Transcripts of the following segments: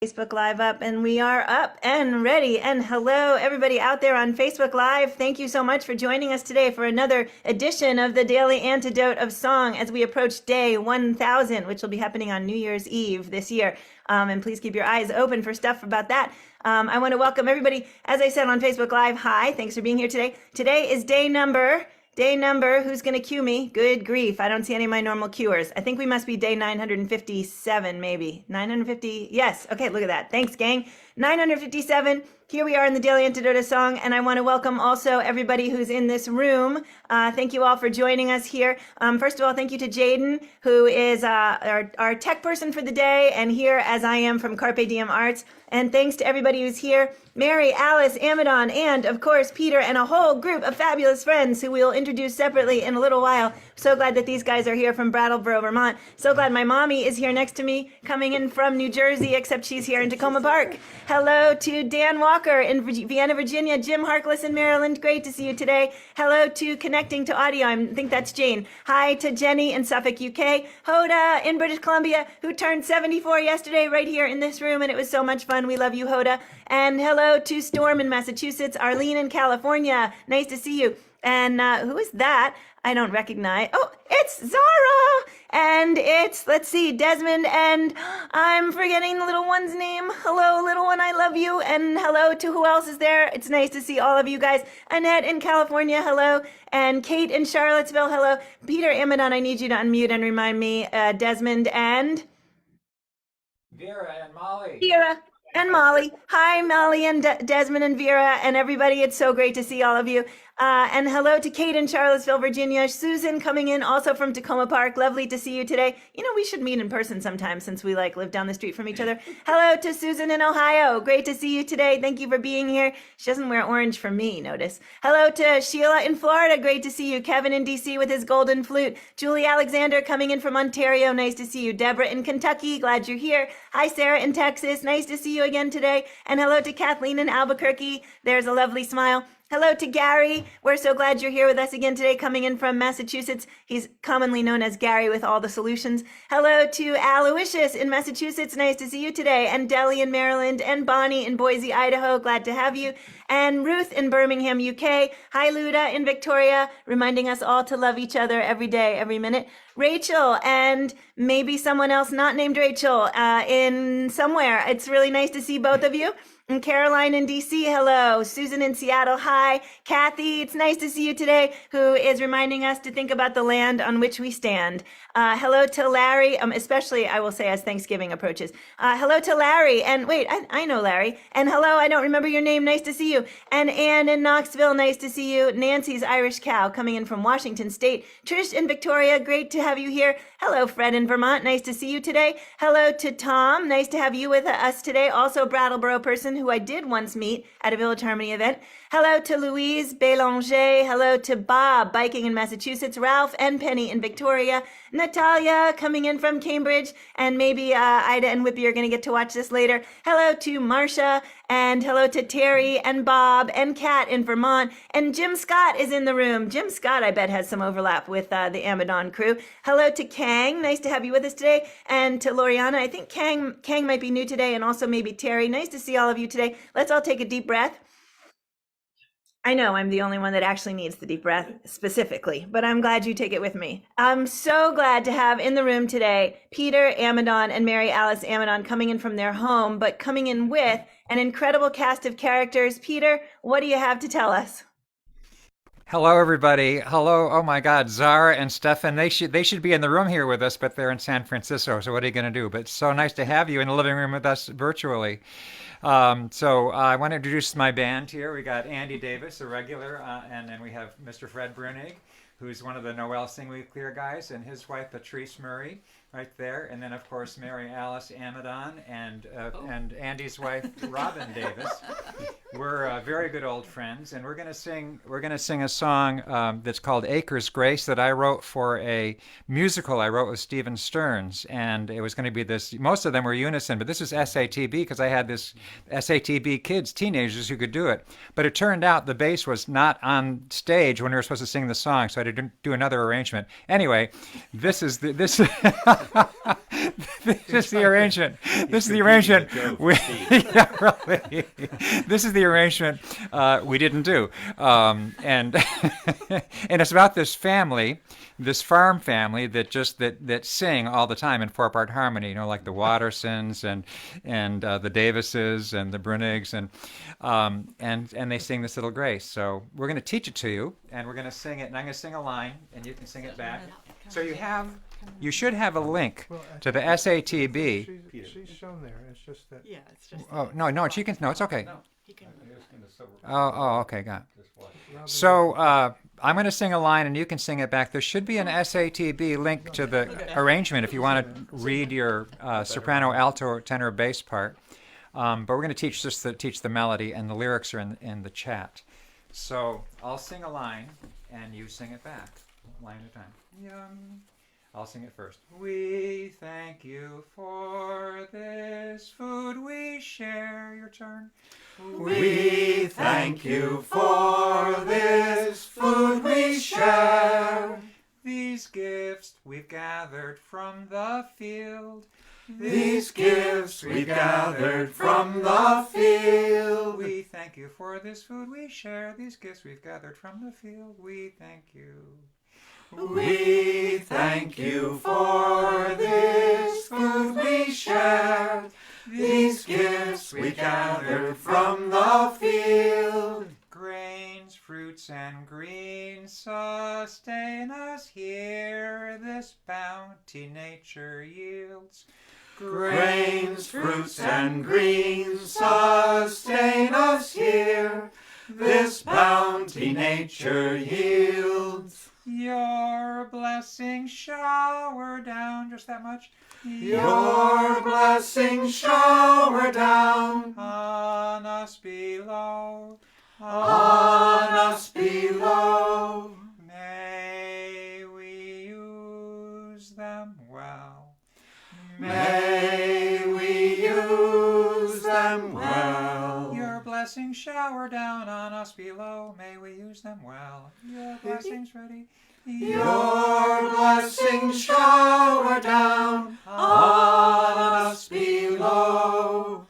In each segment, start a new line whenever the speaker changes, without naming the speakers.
Facebook Live up, and we are up and ready. And hello, everybody out there on Facebook Live. Thank you so much for joining us today for another edition of the Daily Antidote of Song as we approach day 1000, which will be happening on New Year's Eve this year. And please keep your eyes open for stuff about that. I want to welcome everybody, as I said on Facebook Live. Hi, thanks for being here today. Today is day number, who's going to cue me? Good grief. I don't see any of my normal cuers. I think we must be day 957, maybe. 950. Yes. Okay, look at that. Thanks, gang. 957. Here we are in the Daily Antidote of Song, and I want to welcome also everybody who's in this room. Thank you all for joining us here. First of all, thank you to Jaden, who is our tech person for the day, and here as I am from Carpe Diem Arts. And thanks to everybody who's here, Mary Alice Amidon, and of course Peter, and a whole group of fabulous friends who we'll introduce separately in a little while. So glad that these guys are here from Brattleboro, Vermont. So glad my mommy is here next to me, coming in from New Jersey, except she's here in Tacoma Park. Hello to Dan Walker in Vienna, Virginia, Jim Harkless in Maryland. Great to see you today. Hello to Connecting to Audio. I think that's Jane. Hi to Jenny in Suffolk, UK. Hoda in British Columbia, who turned 74 yesterday right here in this room, and it was so much fun. We love you, Hoda. And hello to Storm in Massachusetts, Arlene in California. Nice to see you. And who is that? I don't recognize. Oh, it's Zara. And it's, let's see, Desmond, and I'm forgetting the little one's name. Hello, little one, I love you. And hello to who else is there. It's nice to see all of you guys. Annette in California, hello. And Kate in Charlottesville, hello. Peter Amidon, I need you to unmute and remind me. Desmond and?
Vera and Molly.
Vera and Molly. Hi, Molly and Desmond and Vera and everybody. It's so great to see all of you. And hello to Kate in Charlottesville, Virginia. Susan coming in also from Tacoma Park. Lovely to see you today. You know, we should meet in person sometime since we live down the street from each other. Hello to Susan in Ohio. Great to see you today. Thank you for being here. She doesn't wear orange for me, notice. Hello to Sheila in Florida. Great to see you. Kevin in DC with his golden flute. Julie Alexander coming in from Ontario. Nice to see you. Deborah in Kentucky. Glad you're here. Hi, Sarah in Texas. Nice to see you again today. And hello to Kathleen in Albuquerque. There's a lovely smile. Hello to Gary. We're so glad you're here with us again today, coming in from Massachusetts. He's commonly known as Gary with all the solutions. Hello to Aloysius in Massachusetts. Nice to see you today. And Deli in Maryland, and Bonnie in Boise, Idaho. Glad to have you. And Ruth in Birmingham, UK. Hi, Luda in Victoria, reminding us all to love each other every day, every minute. Rachel, and maybe someone else not named Rachel in somewhere. It's really nice to see both of you. And Caroline in DC, hello. Susan in Seattle, hi. Kathy, it's nice to see you today, who is reminding us to think about the land on which we stand. Hello to Larry, especially I will say as Thanksgiving approaches. Hello to Larry, and wait, I know Larry. And hello, I don't remember your name, nice to see you. And Ann in Knoxville, nice to see you. Nancy's Irish Cow coming in from Washington State. Trish in Victoria, great to have you here. Hello, Fred in Vermont, nice to see you today. Hello to Tom, nice to have you with us today. Also Brattleboro person who I did once meet at a Village Harmony event. Hello to Louise Bélanger. Hello to Bob, biking in Massachusetts. Ralph and Penny in Victoria. Natalia coming in from Cambridge. And maybe Ida and Whippy are going to get to watch this later. Hello to Marcia. And hello to Terry and Bob and Kat in Vermont. And Jim Scott is in the room. Jim Scott, I bet, has some overlap with the Amidon crew. Hello to Kang. Nice to have you with us today. And to Loriana. I think Kang might be new today. And also maybe Terry. Nice to see all of you today. Let's all take a deep breath. I know I'm the only one that actually needs the deep breath specifically, but I'm glad you take it with me. I'm so glad to have in the room today Peter Amidon and Mary Alice Amidon coming in from their home, but coming in with an incredible cast of characters. Peter, what do you have to tell us?
Hello, everybody. Hello. Oh my God, Zara and Stefan. They should be in the room here with us, but they're in San Francisco. So what are you going to do? But it's so nice to have you in the living room with us virtually. So I want to introduce my band here. We got Andy Davis, a regular, and then we have Mr. Fred Breunig, who's one of the Noel Sing We Clear guys, and his wife Patrice Murray, right there, and then of course Mary Alice Amidon and Andy's wife Robin Davis, We're very good old friends, and we're gonna sing. We're gonna sing a song that's called "Acres Grace" that I wrote for a musical I wrote with Stephen Stearns, and it was going to be this. Most of them were unison, but this is SATB because I had this SATB kids, teenagers who could do it. But it turned out the bass was not on stage when we were supposed to sing the song, so I had to do another arrangement. Anyway, this is the this. This is the arrangement. This is the arrangement. Yeah, really. This is the arrangement we didn't do, and and it's about this family, this farm family that sing all the time in 4-part harmony. You know, like the Wattersons and the Davises and the Breunigs and they sing this little grace. So we're going to teach it to you, and we're going to sing it, and I'm going to sing a line, and you can sing it back. So you should have a link to the SATB.
She's shown there. It's just that.
Yeah, it's just.
Oh no, she can. No, it's okay.
He can.
Okay, got it. So I'm going to sing a line, and you can sing it back. There should be an SATB link to the arrangement if you want to read your soprano, alto, tenor, bass part. But we're going to teach teach the melody, and the lyrics are in the chat. So I'll sing a line, and you sing it back, line at a time. Yum. I'll sing it first. We thank you for this food we share. Your turn.
We thank you for this food we share.
These gifts we've gathered from the field.
These gifts we gathered from the field.
We thank you for this food we share. These gifts we've gathered from the field. We thank you.
We thank you for this food we share. These gifts we gathered from the field.
Grains, fruits, and greens sustain us here. This bounty nature yields.
Grains, fruits, and greens sustain us here. This bounty nature yields.
Your blessing shower down, just that much.
Your blessing shower down
On us below.
on us below.
May we use them well.
May we use them well.
Your blessings shower down on us below. May we use them well. Your blessings ready.
Your blessings shower down on us below.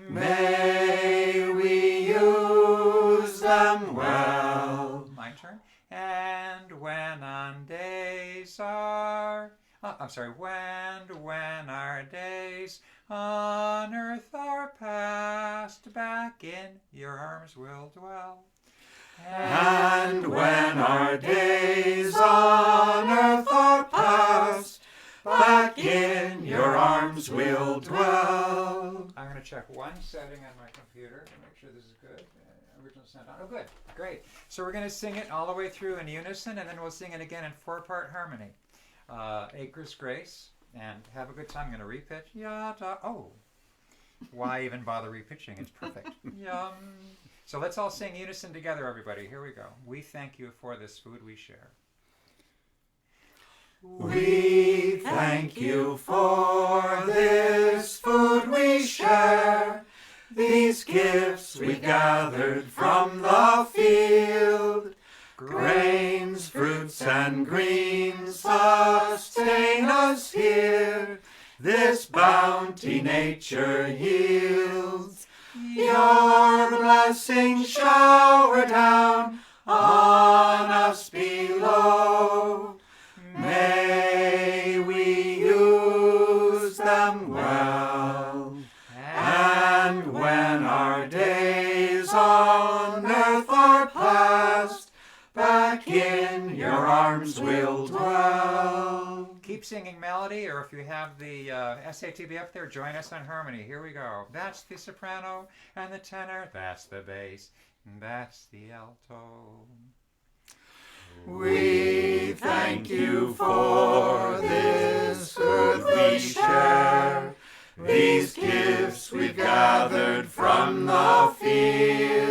May we use them well.
My turn. And when on days are, when our days on earth are past, back in your arms we'll dwell.
And when our days on earth are past, back in your arms we'll dwell.
I'm going to check one setting on my computer to make sure this is good. Original sound on. Oh, good. Great. So we're going to sing it all the way through in unison, and then we'll sing it again in 4-part harmony. Acres Grace, and have a good time. I'm going to repitch. Yada. Oh. Why even bother repitching? It's perfect. Yum. So let's all sing unison together, everybody. Here we go. We thank you for this food we share.
We thank you for this food we share. These gifts we gathered from the field. Grains, fruits, and greens sustain us here. This bounty nature yields. Your blessings shower down on us below. May we use them well. And when our days on earth are past, back in your arms we'll dwell.
Keep singing melody, or if you have the SATB up there, join us on harmony. Here we go. That's the soprano and the tenor. That's the bass. And that's the alto.
We thank you for this food we share. These gifts we've gathered from the field.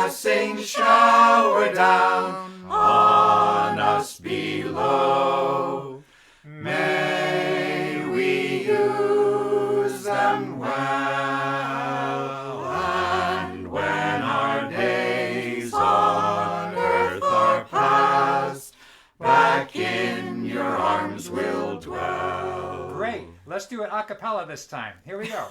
blessings shower down on us below. May we use them well, and when our days on earth are past, back in your arms we'll dwell.
Great. Let's do it a cappella this time. Here we go.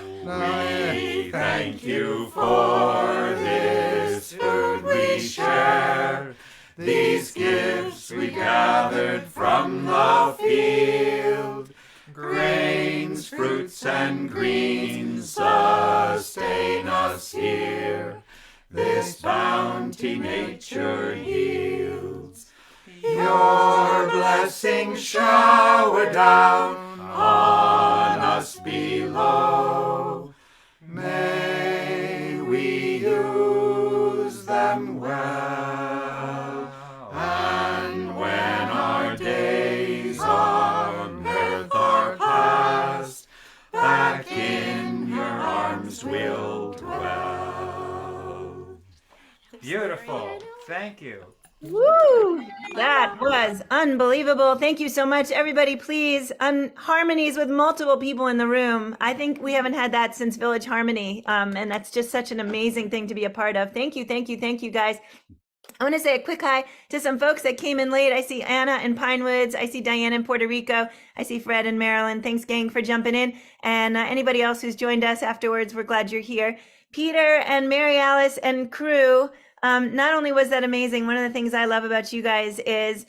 We thank you for this food we share, these gifts we gathered from the field. Grains, fruits, and greens sustain us here. This bounty nature yields. Your blessings shower down on us below. May we use them well, and when our days on earth are past, back in your arms we'll dwell.
Beautiful. Thank you.
Woo! That was unbelievable. Thank you so much, everybody. Please, harmonies with multiple people in the room. I think we haven't had that since Village Harmony, and that's just such an amazing thing to be a part of. Thank you, thank you, thank you, guys. I want to say a quick hi to some folks that came in late. I see Anna in Pinewoods. I see Diane in Puerto Rico. I see Fred in Maryland. Thanks, gang, for jumping in. And anybody else who's joined us afterwards, we're glad you're here. Peter and Mary Alice and crew. Not only was that amazing, one of the things I love about you guys is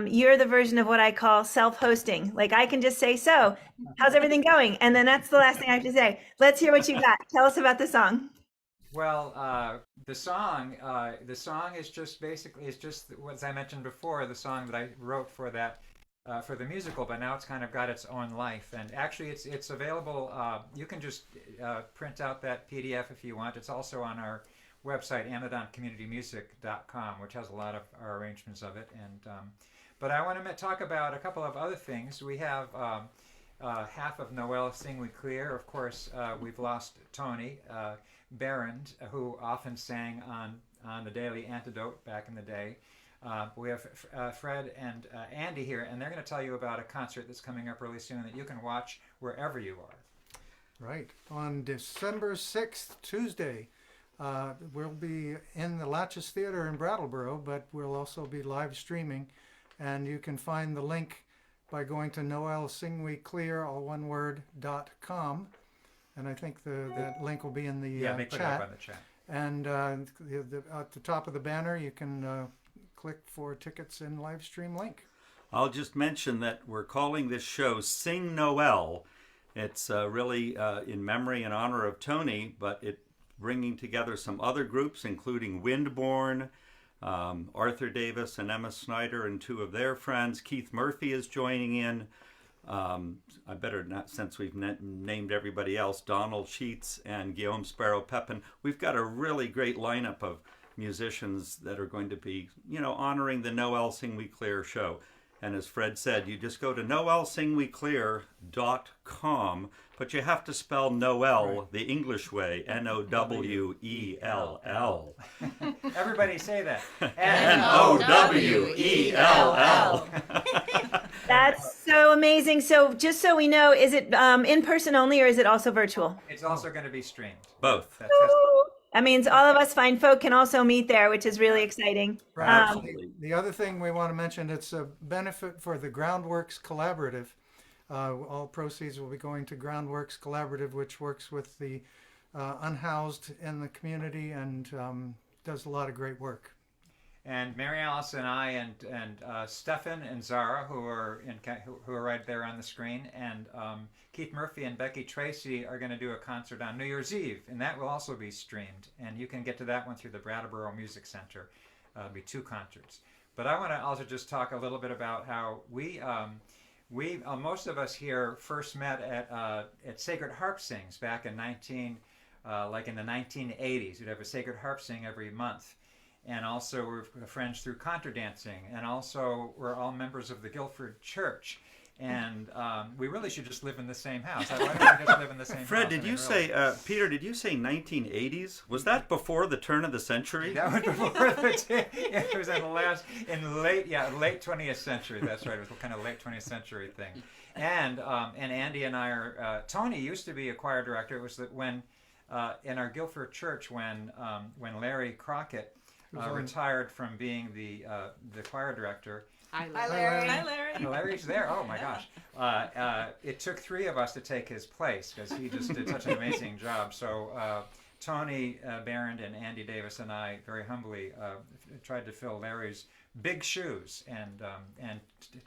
you're the version of what I call self-hosting. Like I can just say, so how's everything going? And then that's the last thing I have to say. Let's hear what you got. Tell us about the song.
Well, the song is just basically, it's just, as I mentioned before, the song that I wrote for that, for the musical, but now it's kind of got its own life. And actually it's available, you can just print out that PDF if you want. It's also on our website, AmidonCommunityMusic.com, which has a lot of our arrangements of it. And but I want to talk about a couple of other things. We have half of Noel Sing We Clear. Of course, we've lost Tony Barrand, who often sang on the Daily Antidote back in the day. We have Fred and Andy here, and they're going to tell you about a concert that's coming up really soon that you can watch wherever you are.
Right. On December 6th, Tuesday, we'll be in the Latches Theater in Brattleboro, but we'll also be live streaming. And you can find the link by going to noelsingweclear, all one word, .com. And I think that link will be in the
they put it up on the chat.
And at the top of the banner, you can click for tickets and live stream link.
I'll just mention that we're calling this show Sing Noel. It's really in memory and honor of Tony, but it bringing together some other groups, including Windborne, Arthur Davis and Emma Snyder and two of their friends. Keith Murphy is joining in. I better not, since we've named everybody else, Donald Sheets and Guillaume Sparrow Pepin. We've got a really great lineup of musicians that are going to be, honoring the Noel Sing We Clear show. And as Fred said, you just go to noelsingweclear.com, but you have to spell Noel the English way, Nowell.
Everybody say that.
Nowell.
That's so amazing. So just so we know, is it in person only or is it also virtual?
It's also going to be streamed.
Both.
That means all of us fine folk can also meet there, which is really exciting.
Right. The other thing we want to mention, it's a benefit for the Groundworks Collaborative. All proceeds will be going to Groundworks Collaborative, which works with the unhoused in the community and does a lot of great work.
And Mary Alice and I and Stefan and Zara, who are right there on the screen, and Keith Murphy and Becky Tracy are going to do a concert on New Year's Eve, and that will also be streamed. And you can get to that one through the Brattleboro Music Center. It'll be 2 concerts. But I want to also just talk a little bit about how we most of us here first met at Sacred Harp Sings back in in the 1980s. We'd have a Sacred Harp Sing every month. And also we're friends through contra dancing, and also we're all members of the Guilford Church. And we really should just live in the same house. Why don't we just live in the same house?
Fred,
I
did
mean,
you
really.
say, Peter, did you say 1980s? Was that before the turn of the century?
That was before it was in the late 20th century. That's right. It was a kind of late 20th century thing. And Andy and I are. Tony used to be a choir director. It was that when in our Guilford church when Larry Crockett retired from being the choir director.
Hi,
Larry.
Hi, Larry.
Larry's there. Oh my gosh! It took 3 of us to take his place because he just did such an amazing job. So Tony Barron and Andy Davis and I very humbly tried to fill Larry's big shoes, and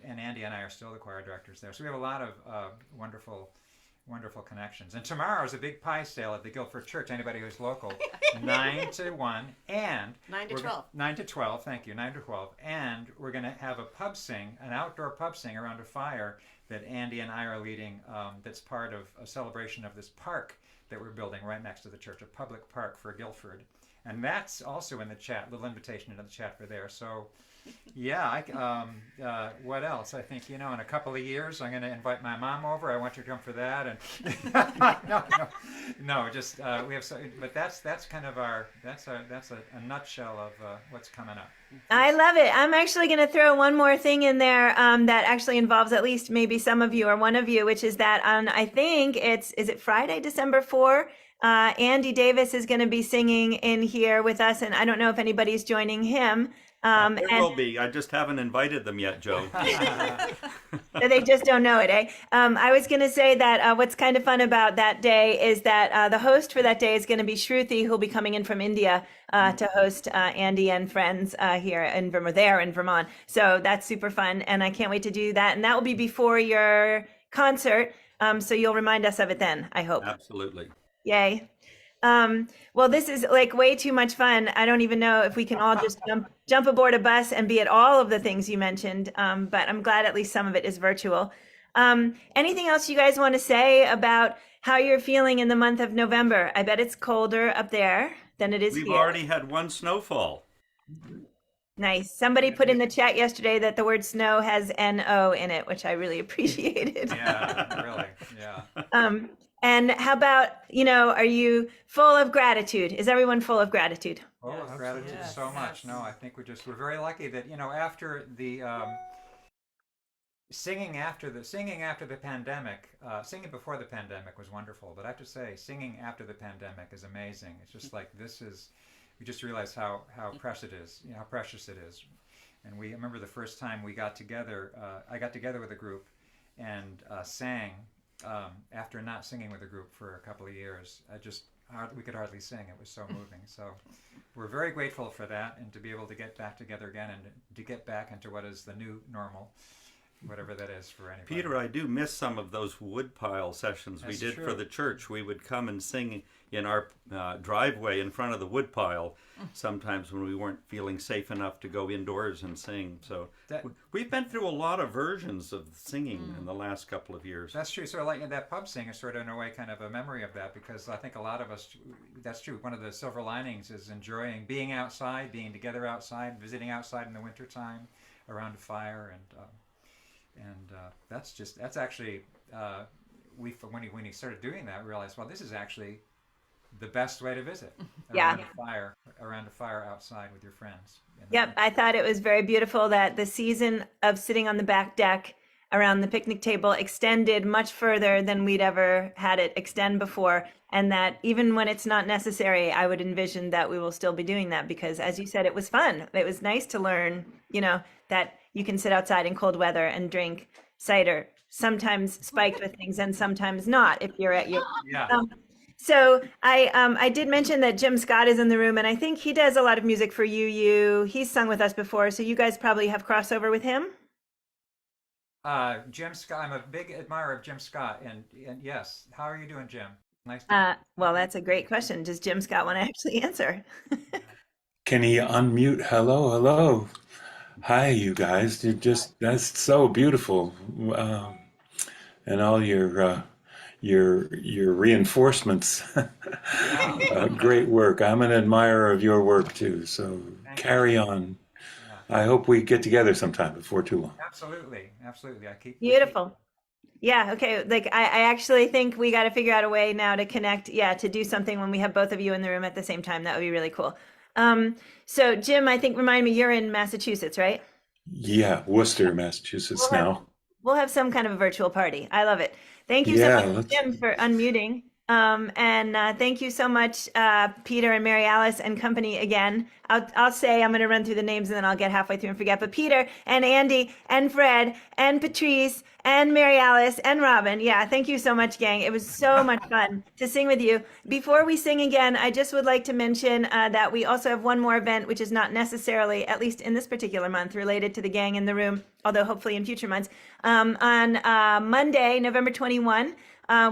Andy and I are still the choir directors there. So we have a lot of wonderful connections. And tomorrow is a big pie sale at the Guilford Church. Anybody who's local, 9 to 1 and
9 to 12.
9 to 12. Thank you. 9 to 12. And we're going to have an outdoor pub sing around a fire that Andy and I are leading. That's part of a celebration of this park that we're building right next to the church, a public park for Guilford. And that's also in the chat. Little invitation into the chat for there. So. Yeah, what else? I think, in a couple of years, I'm going to invite my mom over. I want you to come for that. And no, just we have so, but that's kind of that's a nutshell of what's coming up.
I love it. I'm actually going to throw one more thing in there that actually involves at least maybe some of you or one of you, which is that on, I think is it Friday, December 4? Andy Davis is going to be singing in here with us, and I don't know if anybody's joining him.
There will be. I just haven't invited them yet, Joe.
They just don't know it, eh? I was going to say that what's kind of fun about that day is that the host for that day is going to be Shruti, who'll be coming in from India to host Andy and friends here in Vermont. So that's super fun, and I can't wait to do that. And that will be before your concert, so you'll remind us of it then, I hope.
Absolutely.
Yay. Well, this is like way too much fun. I don't even know if we can all just jump aboard a bus and be at all of the things you mentioned. But I'm glad at least some of it is virtual. Anything else you guys want to say about how you're feeling in the month of November? I bet it's colder up there than it is
We've
here.
already had one snowfall.
Nice. Somebody put in the chat yesterday that the word snow has N-O in it, which I really appreciated.
Yeah, really. Yeah.
And how about, are you full of gratitude? Is everyone full of gratitude?
Oh, gratitude
Yes.
so much. No, I think we're very lucky that, after the singing after the pandemic, singing before the pandemic was wonderful, but I have to say, singing after the pandemic is amazing. It's just like we just realized how precious it is, how precious it is. And I remember the first time we got together, I got together with a group and sang. After not singing with a group for a couple of years, we could hardly sing. It was so moving. So we're very grateful for that, and to be able to get back together again and to get back into what is the new normal, whatever that is for anybody.
Peter, I do miss some of those woodpile sessions
That's
we did
true.
for the church. We would come and sing in our driveway in front of the woodpile sometimes when we weren't feeling safe enough to go indoors and sing. So we've been through a lot of versions of singing in the last couple of years.
That's true. So like that pub sing is sort of in a way kind of a memory of that, because I think a lot of us, that's true. One of the silver linings is enjoying being outside, being together outside, visiting outside in the wintertime around a fire, and that's actually when he started doing that, we realized, well, this is actually the best way to visit.
Yeah.
Around a fire outside with your friends.
Yep, I thought it was very beautiful that the season of sitting on the back deck around the picnic table extended much further than we'd ever had it extend before, and that even when it's not necessary, I would envision that we will still be doing that, because as you said, it was fun. It was nice to learn, that you can sit outside in cold weather and drink cider, sometimes spiked with things and sometimes not, if you're at your...
Yeah.
So I did mention that Jim Scott is in the room, and I think he does a lot of music for you. He's sung with us before, so you guys probably have crossover with him.
Jim Scott, I'm a big admirer of Jim Scott, and yes, how are you doing, Jim? Nice to
Well, that's a great question. Does Jim Scott want to actually answer?
Can he unmute? Hello, hello. Hi, you guys. That's so beautiful. And all your reinforcements. Great work. I'm an admirer of your work too. So carry on. I hope we get together sometime before too long.
Absolutely. I keep
Beautiful. Yeah, okay. Like I actually think we got to figure out a way now to connect, yeah, to do something when we have both of you in the room at the same time. That would be really cool. So Jim, I think remind me, you're in Massachusetts, right?
Yeah, Worcester, Massachusetts
We'll have
now.
we'll have some kind of a virtual party. I love it. Thank you so
Yeah,
much,
let's.
Jim, for unmuting. And thank you so much, Peter and Mary Alice and company again. I'll say I'm going to run through the names and then I'll get halfway through and forget. But Peter and Andy and Fred and Patrice and Mary Alice and Robin. Yeah, thank you so much, gang. It was so much fun to sing with you. Before we sing again, I just would like to mention that we also have one more event, which is not necessarily, at least in this particular month, related to the gang in the room, although hopefully in future months. On Monday, November 21,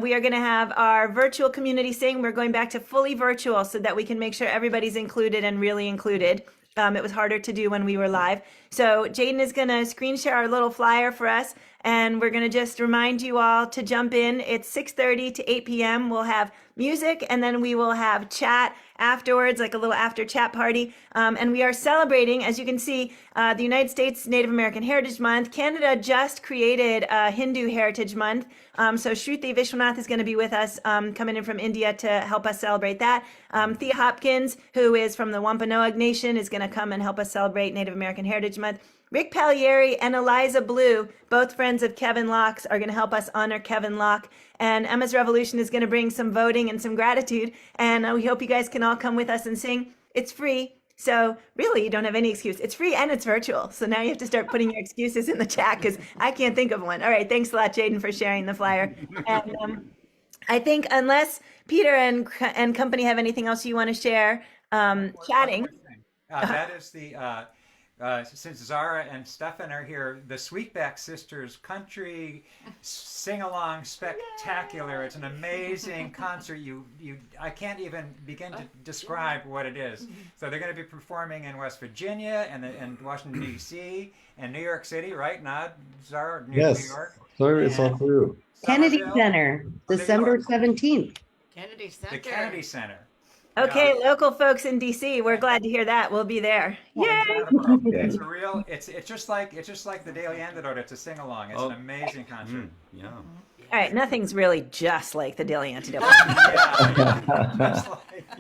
we are going to have our virtual community sing. We're going back to fully virtual so that we can make sure everybody's included and really included. It was harder to do when we were live. So Jaden is going to screen share our little flyer for us, and we're going to just remind you all to jump in. It's 6:30 to 8 p.m. We'll have music, and then we will have chat afterwards, like a little after chat party. And we are celebrating, as you can see, the United States Native American Heritage Month. Canada just created Hindu Heritage Month. So Shruti Vishwanath is going to be with us, coming in from India to help us celebrate that. Thea Hopkins, who is from the Wampanoag Nation, is going to come and help us celebrate Native American Heritage Month. Rick Pagliari and Eliza Blue, both friends of Kevin Locke's, are going to help us honor Kevin Locke. And Emma's Revolution is going to bring some voting and some gratitude. And we hope you guys can all come with us and sing. It's free. So really, you don't have any excuse. It's free and it's virtual. So now you have to start putting your excuses in the chat because I can't think of one. All right. Thanks a lot, Jaden, for sharing the flyer. And I think unless Peter and company have anything else you want to share, chatting.
That is the since Zara and Stefan are here, the Sweetback Sisters Country Sing-Along Spectacular. It's an amazing concert. I can't even begin to describe what it is. So they're going to be performing in West Virginia and Washington, D.C. and New York City, right? Not Zara, New York.
So it's all through.
Kennedy
Somerville,
Center, December 17th.
Kennedy Center.
the Kennedy Center.
Okay, local folks in DC, we're glad to hear that. We'll be there. Yay!
It's a real. It's just like the Daily Antidote. It's a sing along. It's an amazing concert.
Yeah.
All right, nothing's really just like the Daily Antidote.
Yeah.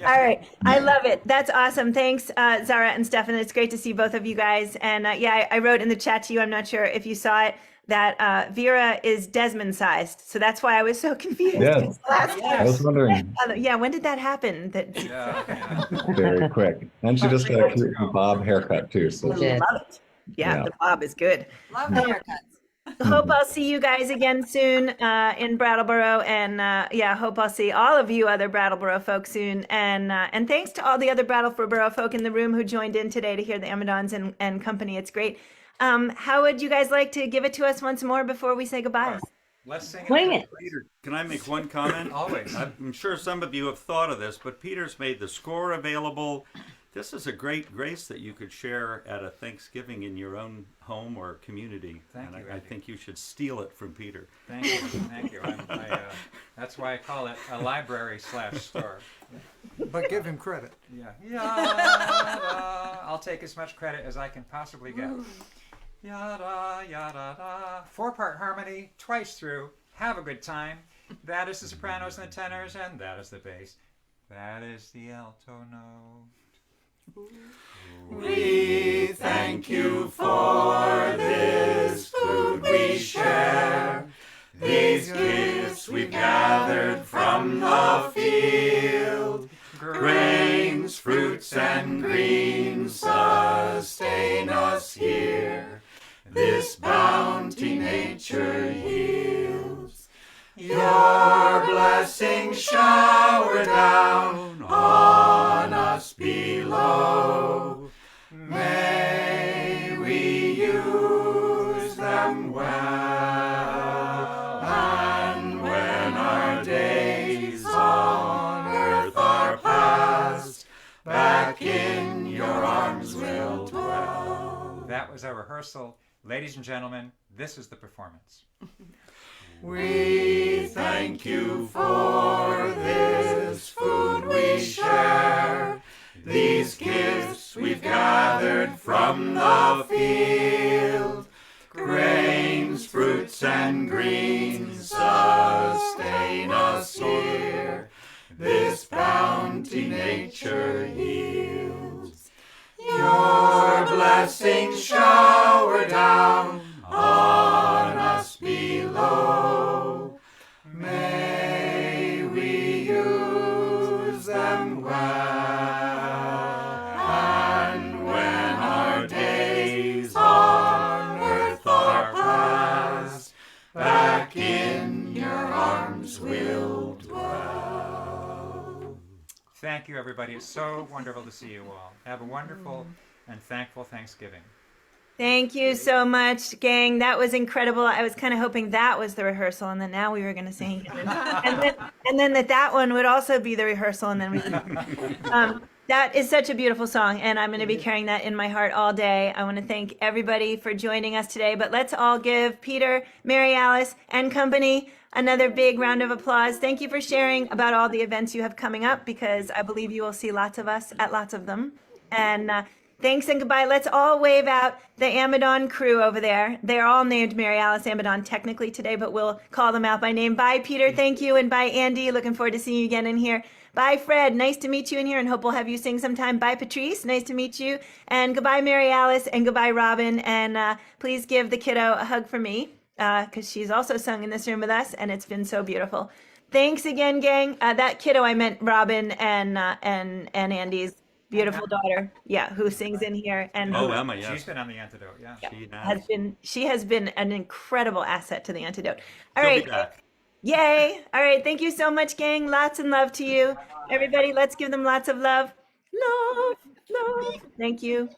All right, I love it. That's awesome. Thanks, Zara and Stefan. It's great to see both of you guys. And I wrote in the chat to you, I'm not sure if you saw it, that Vera is Desmond sized. So that's why I was so confused.
Yes. I was wondering.
Yeah, when did that happen?
Very quick. And she just got a cute bob haircut too. So
I love it. Yeah, the bob is good.
Love the haircuts.
Hope I'll see you guys again soon in Brattleboro, and hope I'll see all of you other Brattleboro folks soon. And thanks to all the other Brattleboro folk in the room who joined in today to hear the Amidons and company. It's great. How would you guys like to give it to us once more before we say goodbye?
Let's sing
Swing it.
Peter, can I make one comment?
Always.
I'm sure some of you have thought of this, but Peter's made the score available. This is a great grace that you could share at a Thanksgiving in your own home or community.
Thank you,
I
Andy.
think you should steal it from Peter.
Thank you. Thank you. That's why I call it a library/store.
But give him credit.
Yeah. I'll take as much credit as I can possibly get. Yada, yada, da. 4-part harmony, twice through. Have a good time. That is the sopranos and the tenors, and that is the bass. That is the alto note.
We thank you for this food we share, these gifts we've gathered from the field. Grains, fruits, and greens sustain us here. This bounty nature yields. Your blessings shower down on us below. May we use them well. And when our days on earth are past, back in your arms we'll dwell.
That was our rehearsal. Ladies and gentlemen, this is the performance.
We thank you for this food we share, these gifts we've gathered from the field. Grains, fruits, and greens sustain us here. This bounty nature yields. Your blessings shower down on us below. May we use them well. And when our days on earth are past, back in your arms we'll dwell.
Thank you, everybody. It's so wonderful to see you all. Have a wonderful and thankful Thanksgiving.
Thank you so much, gang. That was incredible. I was kind of hoping that was the rehearsal, and then now we were going to sing, and then that one would also be the rehearsal, and then we. That is such a beautiful song, and I'm going to be carrying that in my heart all day. I want to thank everybody for joining us today, but let's all give Peter, Mary Alice, and company another big round of applause. Thank you for sharing about all the events you have coming up, because I believe you will see lots of us at lots of them. And thanks and goodbye. Let's all wave out the Amidon crew over there. They're all named Mary Alice Amidon technically today, but we'll call them out by name. Bye, Peter. Thank you. And bye, Andy. Looking forward to seeing you again in here. Bye, Fred. Nice to meet you in here, and hope we'll have you sing sometime. Bye, Patrice. Nice to meet you. And goodbye, Mary Alice. And goodbye, Robin. And please give the kiddo a hug for me, because she's also sung in this room with us, and it's been so beautiful. Thanks again, gang. That kiddo, I meant Robin and Andy's beautiful daughter, who sings in here, and
Oh, Emma, yes.
She's been on the Antidote, yeah.
She has.
has been an incredible asset to the Antidote. All
She'll
right.
be back.
Yay. All right. Thank you so much, gang. Lots and love to you. Everybody, let's give them lots of love. Love. Thank you.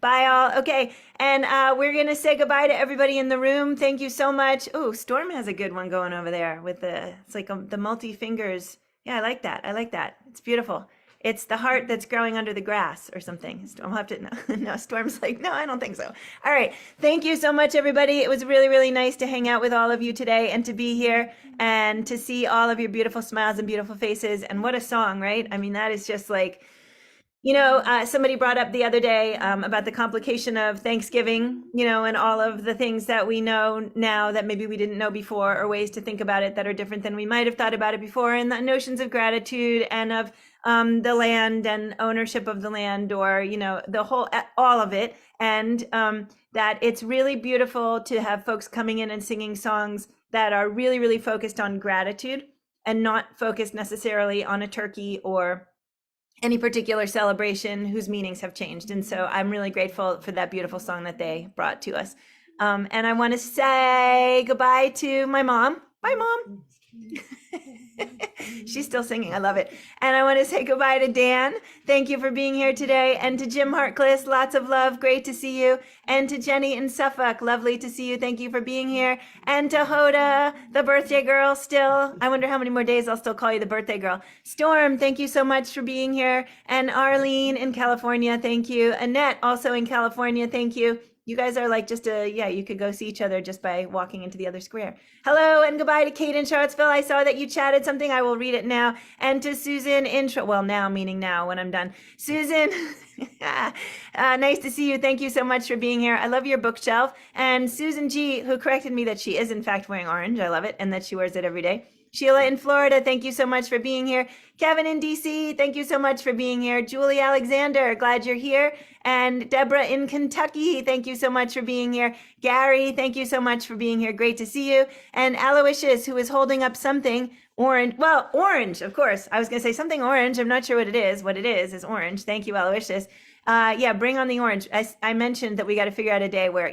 Bye, all. Okay. And we're going to say goodbye to everybody in the room. Thank you so much. Oh, Storm has a good one going over there with it's like the multi fingers. Yeah, I like that. It's beautiful. It's the heart that's growing under the grass or something. Storm will have to, no, Storm's like, no, I don't think so. All right. Thank you so much, everybody. It was really, really nice to hang out with all of you today and to be here and to see all of your beautiful smiles and beautiful faces. And what a song, right? I mean, that is just like, somebody brought up the other day about the complication of Thanksgiving, and all of the things that we know now that maybe we didn't know before, or ways to think about it that are different than we might have thought about it before, and the notions of gratitude and of the land and ownership of the land, or, the whole, all of it. And that it's really beautiful to have folks coming in and singing songs that are really, really focused on gratitude and not focused necessarily on a turkey or any particular celebration whose meanings have changed. And so I'm really grateful for that beautiful song that they brought to us. And I want to say goodbye to my mom. Bye, Mom. She's still singing. I love it. And I want to say goodbye to Dan. Thank you for being here today. And to Jim Harkless, lots of love. Great to see you. And to Jenny in Suffolk, lovely to see you. Thank you for being here. And to Hoda, the birthday girl still. I wonder how many more days I'll still call you the birthday girl. Storm, thank you so much for being here. And Arlene in California, thank you. Annette, also in California, thank you. You guys are like you could go see each other just by walking into the other square. Hello and goodbye to Kate in Charlottesville. I saw that you chatted something. I will read it now. And to Susan now, meaning now when I'm done. Susan, nice to see you. Thank you so much for being here. I love your bookshelf. And Susan G, who corrected me that she is in fact wearing orange. I love it. And that she wears it every day. Sheila in Florida, thank you so much for being here. Kevin in DC, thank you so much for being here. Julie Alexander, glad you're here. And Deborah in Kentucky, thank you so much for being here. Gary, thank you so much for being here. Great to see you. And Aloysius, who is holding up something orange. Well, orange, of course. I was going to say something orange. I'm not sure what it is. What it is orange. Thank you, Aloysius. Bring on the orange. I mentioned that we got to figure out a day where,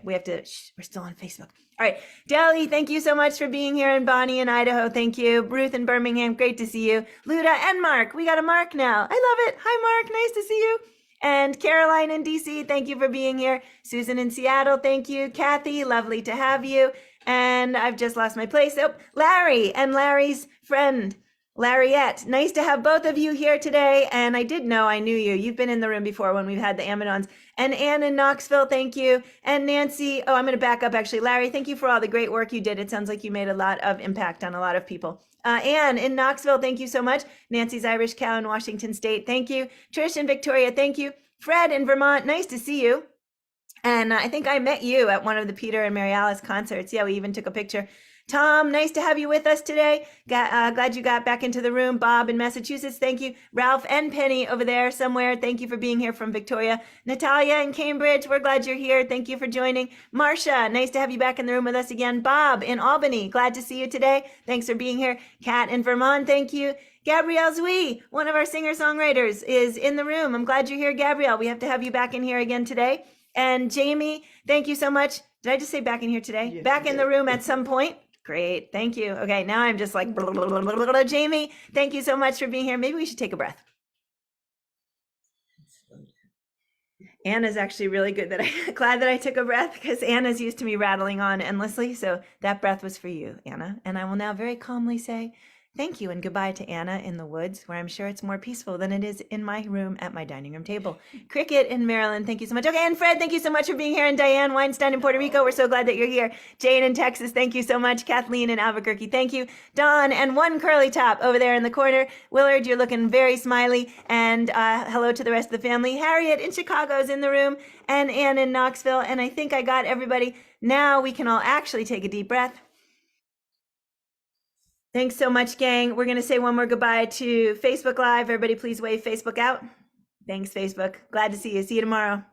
we have to, we're still on Facebook. All right. Deli, thank you so much for being here. And Bonnie in Idaho, thank you. Ruth in Birmingham, great to see you. Luda and Mark, we got a Mark now. I love it. Hi, Mark. Nice to see you. And Caroline in DC, thank you for being here. Susan in Seattle, thank you. Kathy, lovely to have you. And I've just lost my place. Oh, Larry and Larry's friend, Lariette. Nice to have both of you here today. And I did know I knew you. You've been in the room before when we've had the Amidons. And Anne in Knoxville, thank you. And Nancy, I'm going to back up actually. Larry, thank you for all the great work you did. It sounds like you made a lot of impact on a lot of people. Anne in Knoxville, thank you so much. Nancy's Irish Cow in Washington State, thank you. Trish in Victoria, thank you. Fred in Vermont, nice to see you. And I think I met you at one of the Peter and Mary Alice concerts. Yeah, we even took a picture. Tom, nice to have you with us today. Glad you got back into the room. Bob in Massachusetts, thank you. Ralph and Penny over there somewhere, thank you for being here from Victoria. Natalia in Cambridge, we're glad you're here. Thank you for joining. Marcia, nice to have you back in the room with us again. Bob in Albany, glad to see you today. Thanks for being here. Kat in Vermont, thank you. Gabrielle Zui, one of our singer-songwriters, is in the room. I'm glad you're here, Gabrielle. We have to have you back in here again today. And Jamie, thank you so much. Did I just say back in here today?
Yes,
Back
you
in the
did.
room at some point. Great, thank you. Okay, now I'm just like, blah, blah, blah, blah, blah. Jamie, thank you so much for being here. Maybe we should take a breath. Anna's actually really good glad that I took a breath because Anna's used to me rattling on endlessly. So that breath was for you, Anna. And I will now very calmly say thank you and goodbye to Anna in the woods, where I'm sure it's more peaceful than it is in my room at my dining room table. Cricket in Maryland, thank you so much. Okay, and Fred, thank you so much for being here. And Diane Weinstein in Puerto Rico, we're so glad that you're here. Jane in Texas, thank you so much. Kathleen in Albuquerque, thank you. Dawn and one curly top over there in the corner. Willard, you're looking very smiley. And hello to the rest of the family. Harriet in Chicago is in the room, and Ann in Knoxville. And I think I got everybody. Now we can all actually take a deep breath. Thanks so much, gang. We're going to say one more goodbye to Facebook Live. Everybody please wave Facebook out. Thanks, Facebook. Glad to see you. See you tomorrow.